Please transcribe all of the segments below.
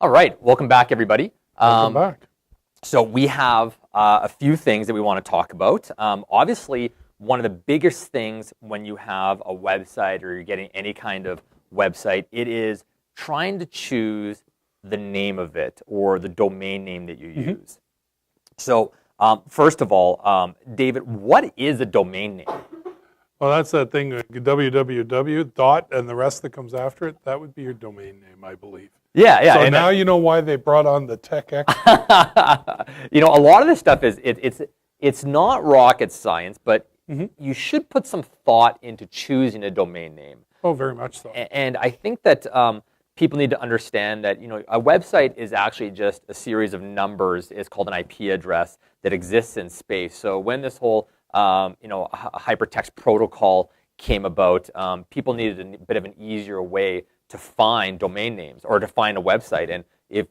All right, welcome back, everybody. Welcome back. So we have a few things that we want to talk about. Obviously, one of the biggest things when you have a website or you're getting any kind of website, it is trying to choose the name of it or the domain name that you use. So first of all, David, what is a domain name? Well, that's that thing, www dot, and the rest that comes after it, that would be your domain name, I believe. Yeah. So now you know why they brought on the tech expert. You know, a lot of this stuff is, it's not rocket science, but you should put some thought into choosing a domain name. Oh, very much so. And I think that people need to understand that, you know, a website is actually just a series of numbers. It's called an IP address that exists in space. So when this whole hypertext protocol came about, people needed a bit of an easier way to find domain names or to find a website. And if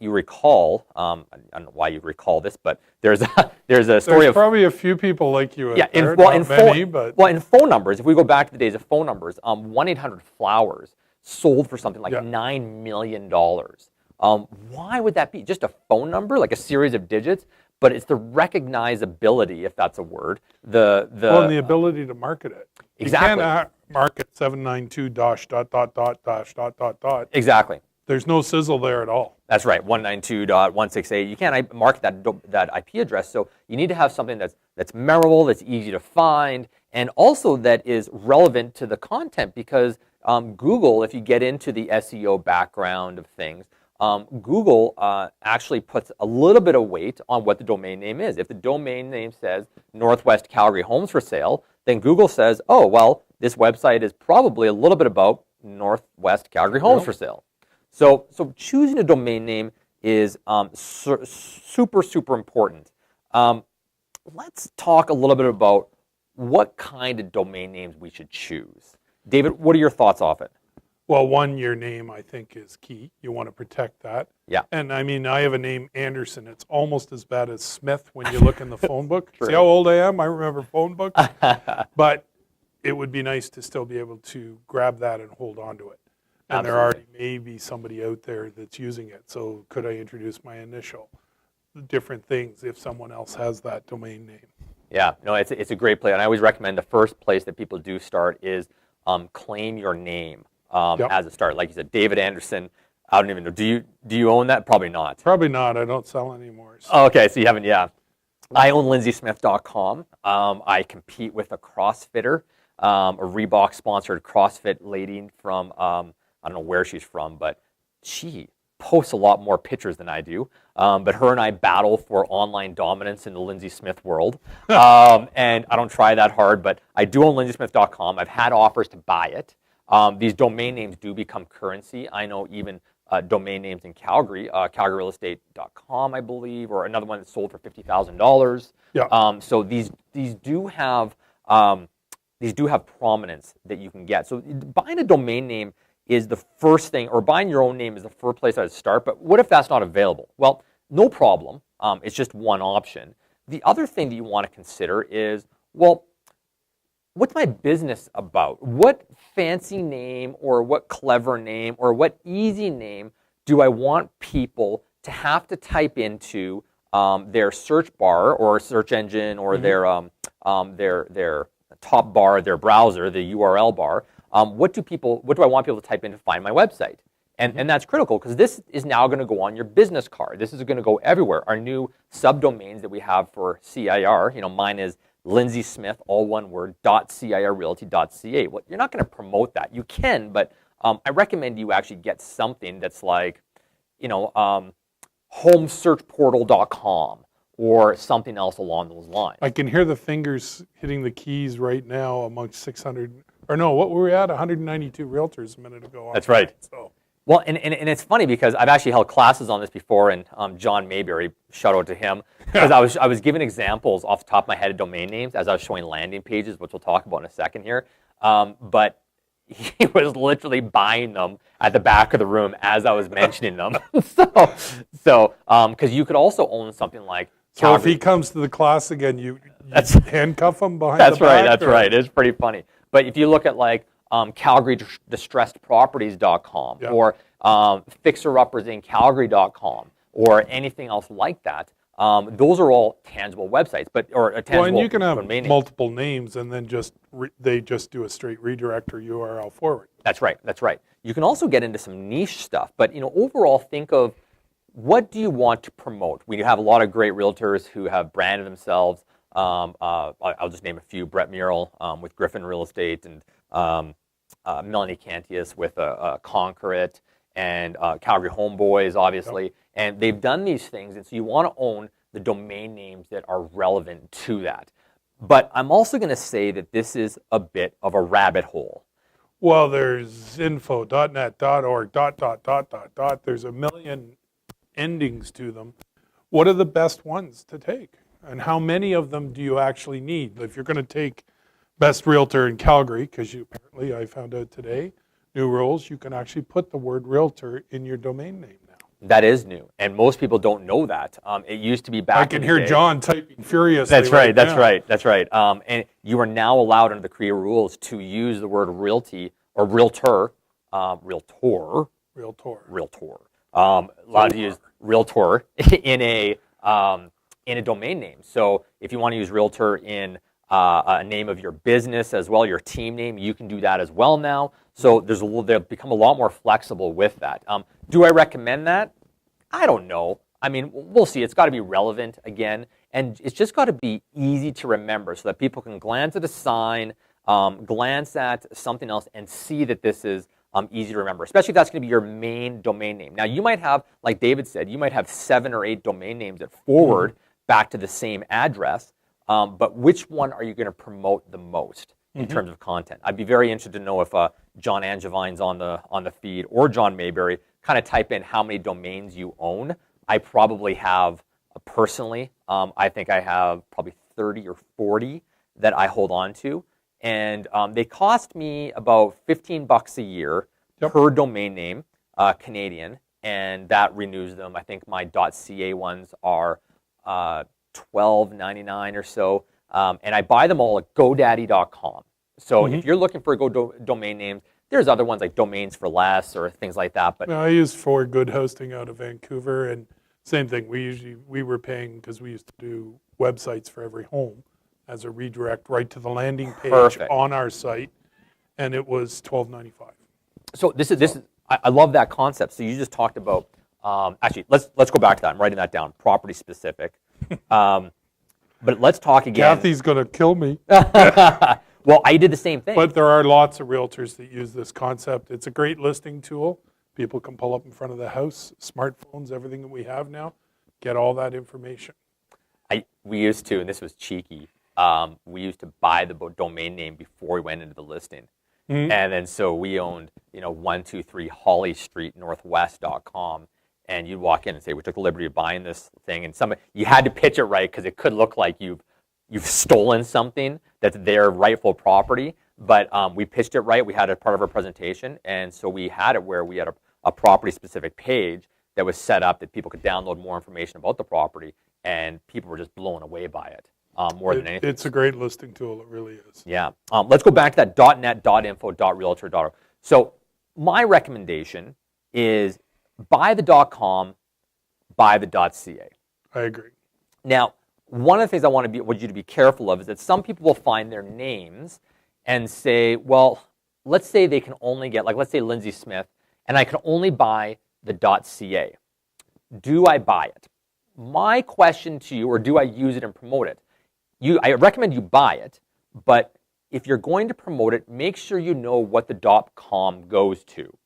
you recall, I don't know why you recall this, but there's a story of probably a few people like you. Yeah, in phone numbers. If we go back to the days of phone numbers, 1-800-Flowers sold for something like $9 million. Why would that be? Just a phone number, like a series of digits? But it's the recognizability, if that's a word. And the ability to market it. Exactly. You can't market 792 dash dot dot dot dash dot dot dot. Exactly. There's no sizzle there at all. That's right. 192.168. You can't market that IP address. So you need to have something that's memorable, that's easy to find, and also that is relevant to the content. Because Google, if you get into the SEO background of things, Google actually puts a little bit of weight on what the domain name is. If the domain name says Northwest Calgary Homes for Sale, then Google says, oh, well, this website is probably a little bit about Northwest Calgary Homes for Sale. So choosing a domain name is super, super important. Let's talk a little bit about what kind of domain names we should choose. David, what are your thoughts off it? Well, one, your name, I think, is key. You want to protect that. Yeah. And I mean, I have a name, Anderson. It's almost as bad as Smith when you look in the phone book. True. See how old I am? I remember phone books. But it would be nice to still be able to grab that and hold on to it. And Absolutely. there already may be somebody out there that's using it. So could I introduce my initial? Different things if someone else has that domain name. Yeah, no, it's a great play. And I always recommend the first place that people do start is claim your name. As a start. Like you said, David Anderson, I don't even know. Do you own that? Probably not. Probably not. I don't sell anymore. So. Oh, okay, so you haven't, yeah. I own LindsaySmith.com. I compete with a CrossFitter, a Reebok-sponsored CrossFit lady from, I don't know where she's from, but she posts a lot more pictures than I do. But her and I battle for online dominance in the Lindsay Smith world. And I don't try that hard, but I do own LindsaySmith.com. I've had offers to buy it. These domain names do become currency. I know even domain names in Calgary, calgaryrealestate.com, I believe, or another one that sold for $50,000. Yeah. So these do have prominence that you can get. So buying a domain name is the first thing, or buying your own name is the first place I'd start. But what if that's not available? Well, no problem. It's just one option. The other thing that you want to consider is, well, what's my business about? What fancy name or what clever name or what easy name do I want people to have to type into their search bar or search engine or their top bar, their browser, the URL bar? What do I want people to type in to find my website? And that's critical because this is now going to go on your business card. This is going to go everywhere. Our new subdomains that we have for CIR, mine is Lindsay Smith, all one word, .cirrealty.ca. Well, you're not going to promote that. You can, but I recommend you actually get something that's like, homesearchportal.com or something else along those lines. I can hear the fingers hitting the keys right now amongst 600, or no, what were we at? 192 realtors a minute ago. That's right. So. Well, and it's funny because I've actually held classes on this before, and John Mayberry, shout out to him, because I was giving examples off the top of my head of domain names as I was showing landing pages, which we'll talk about in a second here. But he was literally buying them at the back of the room as I was mentioning them. So because you could also own something like So if he comes to the class again, you handcuff him behind the back? That's or? right. It's pretty funny. But if you look at like CalgaryDistressedProperties.com or fixeruppers.in-calgary.com or anything else like that. Those are all tangible websites, or a tangible Well, and you can have domain name. multiple names, and then they just do a straight redirect or URL forward. That's right. That's right. You can also get into some niche stuff, but overall, think of what do you want to promote. We have a lot of great realtors who have branded themselves. I'll just name a few: Brett Murrell with Griffin Real Estate, and Melanie Cantius with Conquer It, and Calgary Homeboys, obviously. Yep. And they've done these things, and so you want to own the domain names that are relevant to that. But I'm also going to say that this is a bit of a rabbit hole. Well, there's info.net, .org, ... There's a million endings to them. What are the best ones to take? And how many of them do you actually need? If you're going to take Best Realtor in Calgary, because apparently I found out today, new rules, you can actually put the word realtor in your domain name now. That is new, and most people don't know that. It used to be back. I can hear John typing furiously. That's right. That's right. That's right. And you are now allowed under the CREA rules to use the word realty or realtor, realtor. Allowed to use realtor in a domain name. So if you want to use realtor in a name of your business as well, your team name, you can do that as well now. So they've become a lot more flexible with that. Do I recommend that? I don't know. I mean, we'll see. It's got to be relevant again, and it's just got to be easy to remember so that people can glance at a sign, glance at something else, and see that this is easy to remember, especially if that's going to be your main domain name. Now, you might have, like David said, you might have 7 or 8 domain names that forward back to the same address, but which one are you going to promote the most in terms of content? I'd be very interested to know if John Angevine's on the feed, or John Mayberry. Kind of type in how many domains you own. I probably have, personally, I think I have probably 30 or 40 that I hold on to. And they cost me about $15 a year per domain name, Canadian, and that renews them. I think my .ca ones are $12.99 or so, and I buy them all at GoDaddy.com. So if you're looking for domain names, there's other ones like Domains for Less or things like that. But I use For Good Hosting out of Vancouver, and same thing. We were paying, because we used to do websites for every home, as a redirect right to the landing page on our site, and it was $12.95. So this is I love that concept. So you just talked about actually let's go back to that. I'm writing that down. Property specific. But let's talk again. Kathy's gonna kill me. Well, I did the same thing. But there are lots of realtors that use this concept. It's a great listing tool. People can pull up in front of the house, smartphones, everything that we have now, get all that information. We used to, and this was cheeky, we used to buy the domain name before we went into the listing. And then so we owned, 123 Holly Street Northwest.com. And you'd walk in and say, we took the liberty of buying this thing. And you had to pitch it right, because it could look like you've stolen something that's their rightful property. But we pitched it right. We had it part of our presentation. And so we had it where we had a property-specific page that was set up that people could download more information about the property. And people were just blown away by it more than anything. It's a great listing tool. It really is. Yeah. Let's go back to that .net, .info, .realtor.org. So my recommendation is buy the .com, buy the .ca. I agree. Now, one of the things I want you to be careful of is that some people will find their names and say, well, let's say they can only get, like, let's say Lindsay Smith, and I can only buy the .ca. Do I buy it? My question to you, or do I use it and promote it? I recommend you buy it, but if you're going to promote it, make sure you know what the .com goes to.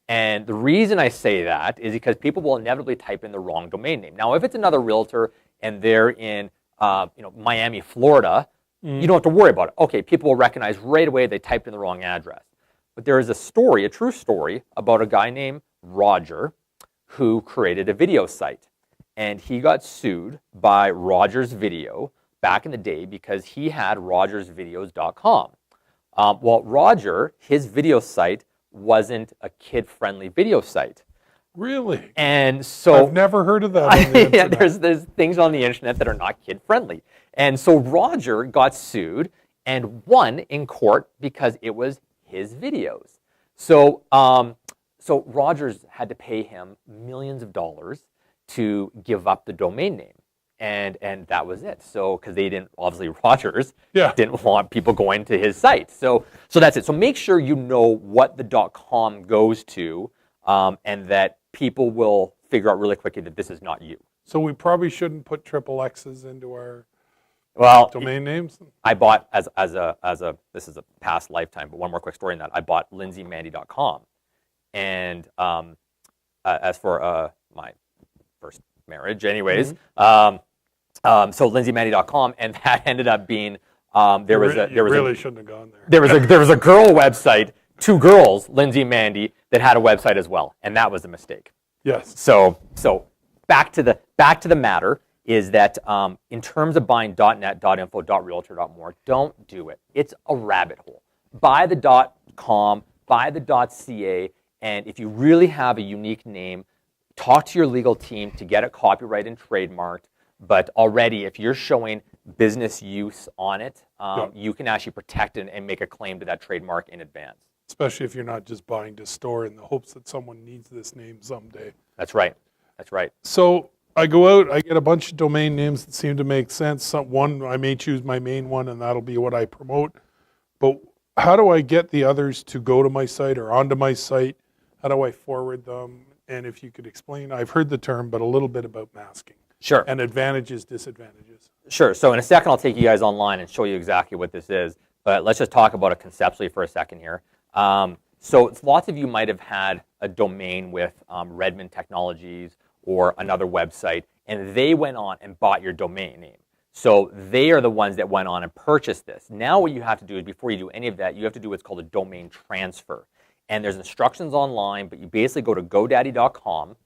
And the reason I say that is because people will inevitably type in the wrong domain name. Now, if it's another realtor and they're in Miami, Florida, you don't have to worry about it. Okay, people will recognize right away they typed in the wrong address. But there is a true story, about a guy named Roger who created a video site. And he got sued by Rogers Video back in the day because he had rogersvideos.com. Well, Roger, his video site wasn't a kid-friendly video site. Really? And so I've never heard of that on the yeah, internet. there's things on the internet that are not kid-friendly. And so Roger got sued and won in court because it was his videos. So So Rogers had to pay him millions of dollars to give up the domain name. And that was it. So, because they didn't, obviously Rogers didn't want people going to his site. So that's it. So make sure you know what the .com goes to, and that people will figure out really quickly that this is not you. So we probably shouldn't put triple X's into our domain names? I bought, as a this is a past lifetime, but one more quick story on that. I bought lindsaymandy.com. And as for my first marriage, anyways, so lindsaymandy.com, and that ended up being really shouldn't have gone there. There was a girl website, 2 girls, Lindsay and Mandy, that had a website as well, and that was a mistake. Yes. So back to the matter is that in terms of buying .net, .info, .realtor, .more, don't do it. It's a rabbit hole. Buy the .com, buy the .ca, and if you really have a unique name, talk to your legal team to get it copyrighted and trademarked. But already, if you're showing business use on it, you can actually protect it and make a claim to that trademark in advance. Especially if you're not just buying to store in the hopes that someone needs this name someday. That's right. That's right. So I go out, I get a bunch of domain names that seem to make sense. One, I may choose my main one, and that'll be what I promote. But how do I get the others to go to my site or onto my site? How do I forward them? And if you could explain, I've heard the term, but a little bit about masking. Sure. And advantages, disadvantages. Sure. So in a second, I'll take you guys online and show you exactly what this is. But let's just talk about it conceptually for a second here. So lots of you might have had a domain with Redmond Technologies or another website, and they went on and bought your domain name. So they are the ones that went on and purchased this. Now what you have to do is, before you do any of that, you have to do what's called a domain transfer. And there's instructions online, but you basically go to GoDaddy.com,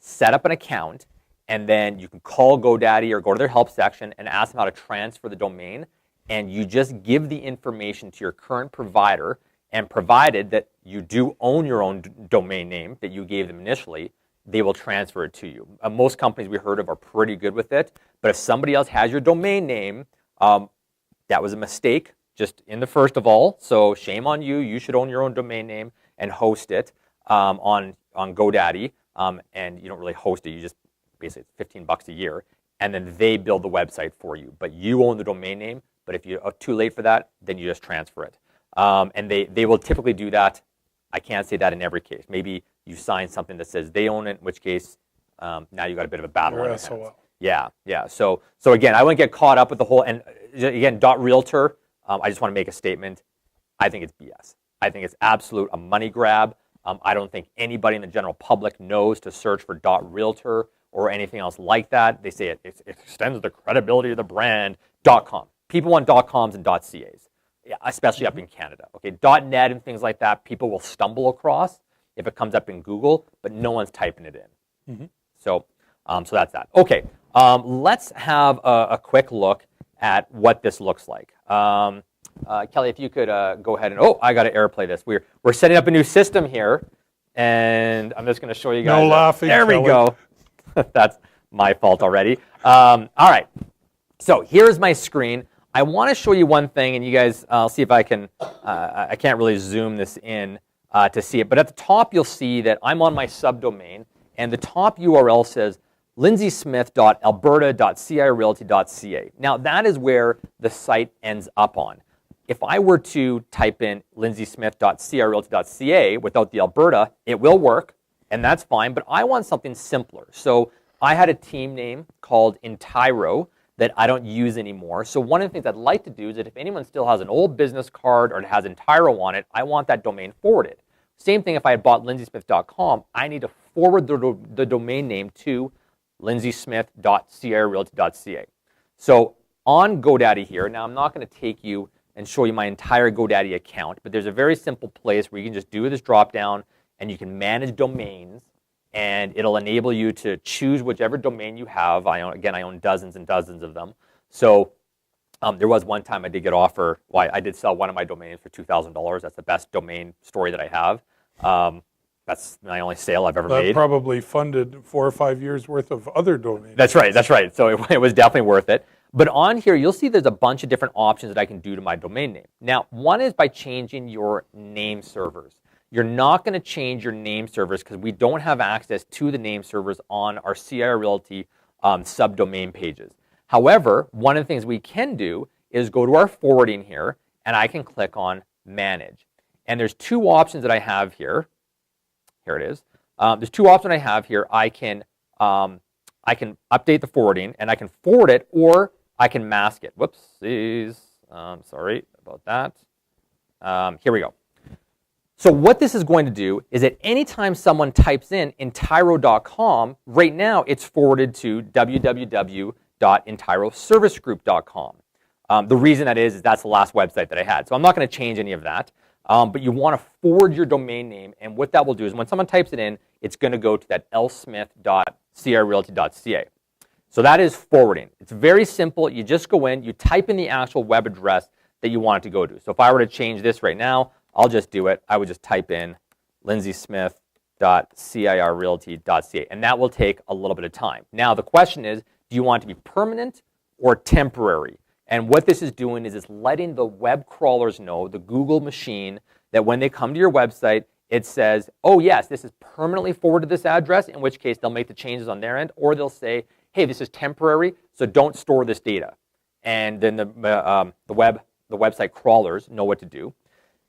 set up an account, and then you can call GoDaddy or go to their help section and ask them how to transfer the domain. And you just give the information to your current provider, and provided that you do own your own domain name that you gave them initially, they will transfer it to you. Most companies we heard of are pretty good with it, but if somebody else has your domain name, that was a mistake just in the first of all, so shame on you. You should own your own domain name and host it on GoDaddy, and you don't really host it, you just basically it's $15 a year, and then they build the website for you. But you own the domain name, but if you're too late for that, then you just transfer it. And they will typically do that. I can't say that in every case. Maybe you sign something that says they own it, in which case now you got a bit of a battle on your hands. Yeah. So again, I wouldn't get caught up with the whole, and again, .realtor, I just want to make a statement. I think it's BS. I think it's absolute a money grab. I don't think anybody in the general public knows to search for .realtor or anything else like that. They say it extends the credibility of the brand. .com. People want .coms and .cas, especially up in Canada. Okay, .net and things like that, people will stumble across if it comes up in Google, but no one's typing it in. So that's that. Okay, let's have a quick look at what this looks like. Kelly, if you could go ahead and, I got to AirPlay this. We're setting up a new system here, and I'm just going to show you guys. No laughing, There we Kelly. go. That's my fault already. All right, so here's my screen. I want to show you one thing, and you guys, I'll see if I can, I can't really zoom this in to see it, but at the top you'll see that I'm on my subdomain, and the top URL says lindsaysmith.alberta.cirrealty.ca. Now that is where the site ends up on. If I were to type in lindsaysmith.cirrealty.ca without the Alberta, it will work, and that's fine, but I want something simpler. So I had a team name called Entiro that I don't use anymore. So one of the things I'd like to do is that if anyone still has an old business card or it has Entiro on it, I want that domain forwarded. Same thing if I had bought lindsaysmith.com, I need to forward the domain name to lindsaysmith.cirrealty.ca. So on GoDaddy here, now I'm not going to take you and show you my entire GoDaddy account, but there's a very simple place where you can just do this drop down and you can manage domains, and it'll enable you to choose whichever domain you have. I own dozens and dozens of them. So there was one time I did get offer. Well, I did sell one of my domains for $2,000. That's the best domain story that I have. That's my only sale I've ever made. That probably funded 4 or 5 years worth of other domains. That's right. So it was definitely worth it. But on here, you'll see there's a bunch of different options that I can do to my domain name. Now, one is by changing your name servers. you're not going to change your name servers because we don't have access to the name servers on our CIR Realty subdomain pages. However, one of the things we can do is go to our forwarding here, and I can click on Manage. And there's two options that I have here. Here it is. There's two options I have here. I can update the forwarding, and I can forward it, or I can mask it. Whoopsies. Sorry about that. Here we go. So what this is going to do is that anytime someone types in entyro.com, right now it's forwarded to www.entyroservicegroup.com. The reason that is that's the last website that I had. So I'm not going to change any of that. But you want to forward your domain name, and what that will do is when someone types it in, it's going to go to that lsmith.crrealty.ca. So that is forwarding. It's very simple. You just go in, you type in the actual web address that you want it to go to. So if I were to change this right now, I'll just do it. I would just type in lindsaysmith.cirrealty.ca, and that will take a little bit of time. Now the question is, do you want it to be permanent or temporary? And what this is doing is it's letting the web crawlers know, the Google machine, that when they come to your website, it says, oh yes, this is permanently forwarded to this address, in which case they'll make the changes on their end, or they'll say, hey, this is temporary, so don't store this data. And then the website crawlers know what to do.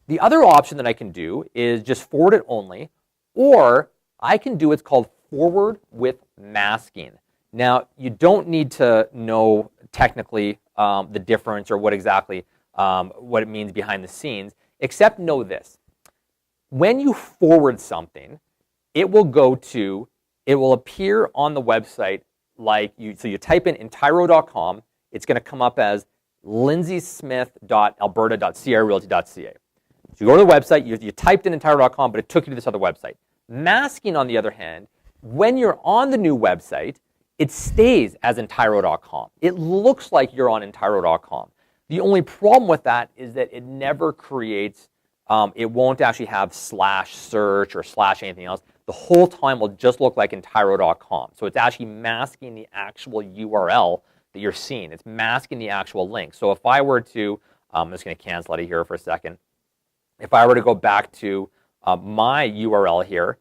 The other option that I can do is just forward it only, or I can do what's called forward with masking. Now, you don't need to know technically the difference or what exactly what it means behind the scenes, except know this. When you forward something, it will appear on the website so you type in entyro.com, it's going to come up as lindsaysmith.alberta.crrealty.ca. So you go to the website, you typed in entyro.com, but it took you to this other website. Masking, on the other hand, when you're on the new website, it stays as entyro.com. It looks like you're on entyro.com. The only problem with that is that it never creates, it won't actually have /search or /anything else. The whole time will just look like entyro.com. So it's actually masking the actual URL that you're seeing. It's masking the actual link. So if I were to, I'm just going to cancel out of here for a second. If I were to go back to my URL here,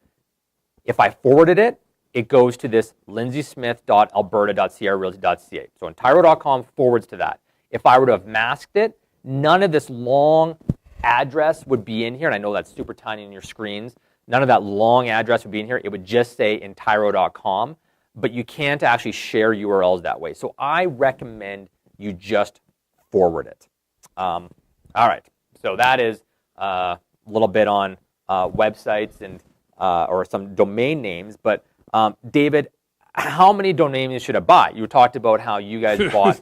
if I forwarded it, it goes to this lindsaysmith.alberta.crrealty.ca. So entyro.com forwards to that. If I were to have masked it, none of this long address would be in here, and I know that's super tiny on your screens. None of that long address would be in here. It would just say entyro.com, but you can't actually share URLs that way. So I recommend you just forward it. All right, so that is a little bit on websites and or some domain names, but David, how many domain names should I buy? You talked about how you guys bought,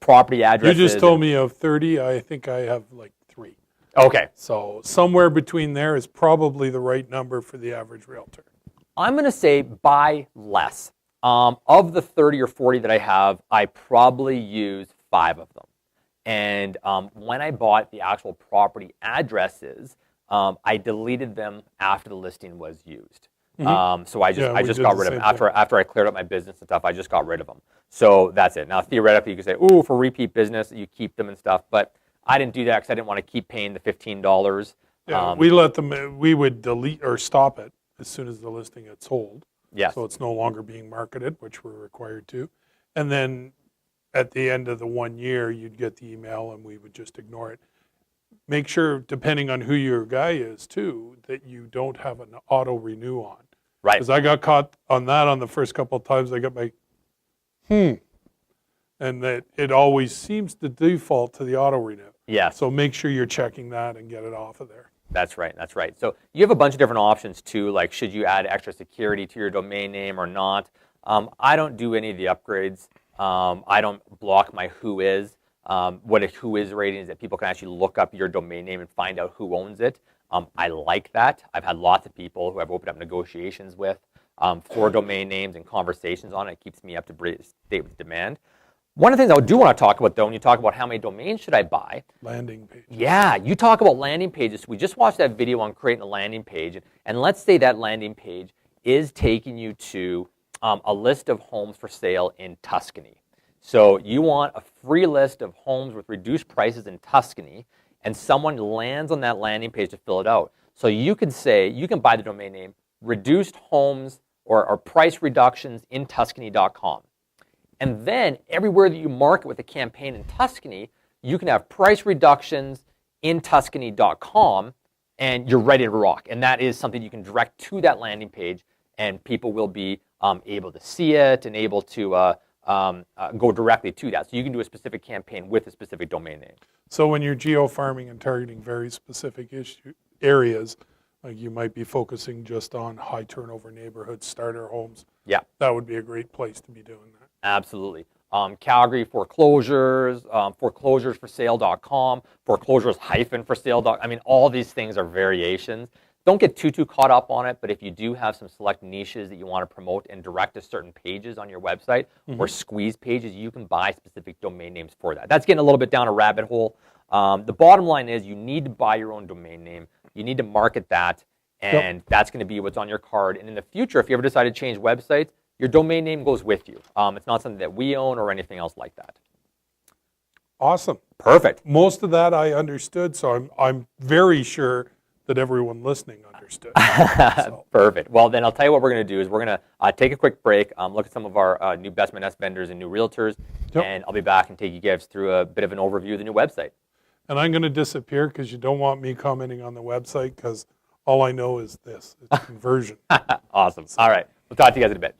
property addresses. You just told me of 30. I think I have like 3. Okay. So somewhere between there is probably the right number for the average realtor. I'm going to say buy less. Of the 30 or 40 that I have, I probably use 5 of them. And when I bought the actual property addresses, I deleted them after the listing was used. Mm-hmm. So I just got rid of them. After I cleared up my business and stuff, I just got rid of them. So that's it. Now, theoretically, you could say, ooh, for repeat business, you keep them and stuff. But I didn't do that because I didn't want to keep paying the $15. Yeah, we let them, we would delete or stop it as soon as the listing had sold. Yes. So it's no longer being marketed, which we're required to. And then at the end of the 1 year, you'd get the email and we would just ignore it. Make sure, depending on who your guy is too, that you don't have an auto renew on. Right. Because I got caught on that on the first couple of times. I got my and that it always seems to default to the auto renew. Yeah. So make sure you're checking that and get it off of there. That's right. That's right. So you have a bunch of different options too, like should you add extra security to your domain name or not. I don't do any of the upgrades. I don't block my whois. What a whois rating is that people can actually look up your domain name and find out who owns it. I like that. I've had lots of people who I've opened up negotiations with for domain names and conversations on it. It keeps me up to date with demand. One of the things I do want to talk about, though, when you talk about how many domains should I buy. Landing pages. Yeah, you talk about landing pages. We just watched that video on creating a landing page. And let's say that landing page is taking you to a list of homes for sale in Tuscany. So you want a free list of homes with reduced prices in Tuscany, and someone lands on that landing page to fill it out. So you could say, you can buy the domain name reduced homes or price reductions in Tuscany.com. And then everywhere that you market with a campaign in Tuscany, you can have price reductions in Tuscany.com, and you're ready to rock. And that is something you can direct to that landing page, and people will be able to see it and able to go directly to that. So you can do a specific campaign with a specific domain name. So when you're geo-farming and targeting very specific areas, like you might be focusing just on high turnover neighborhoods, starter homes. Yeah. That would be a great place to be doing that. Absolutely. Calgary foreclosures, foreclosuresforsale.com, foreclosures-for-sale. I mean, all these things are variations. Don't get too caught up on it, but if you do have some select niches that you want to promote and direct to certain pages on your website or squeeze pages, you can buy specific domain names for that. That's getting a little bit down a rabbit hole. The bottom line is you need to buy your own domain name. You need to market that, and that's going to be what's on your card. And in the future, if you ever decide to change websites, your domain name goes with you. It's not something that we own or anything else like that. Awesome. Perfect. Most of that I understood, so I'm very sure that everyone listening understood. So. Perfect. Well, then I'll tell you what we're going to do is we're going to take a quick break, look at some of our new Best Man S vendors and new realtors, and I'll be back and take you guys through a bit of an overview of the new website. And I'm going to disappear because you don't want me commenting on the website because all I know is this, it's conversion. Awesome. All right. We'll talk to you guys in a bit.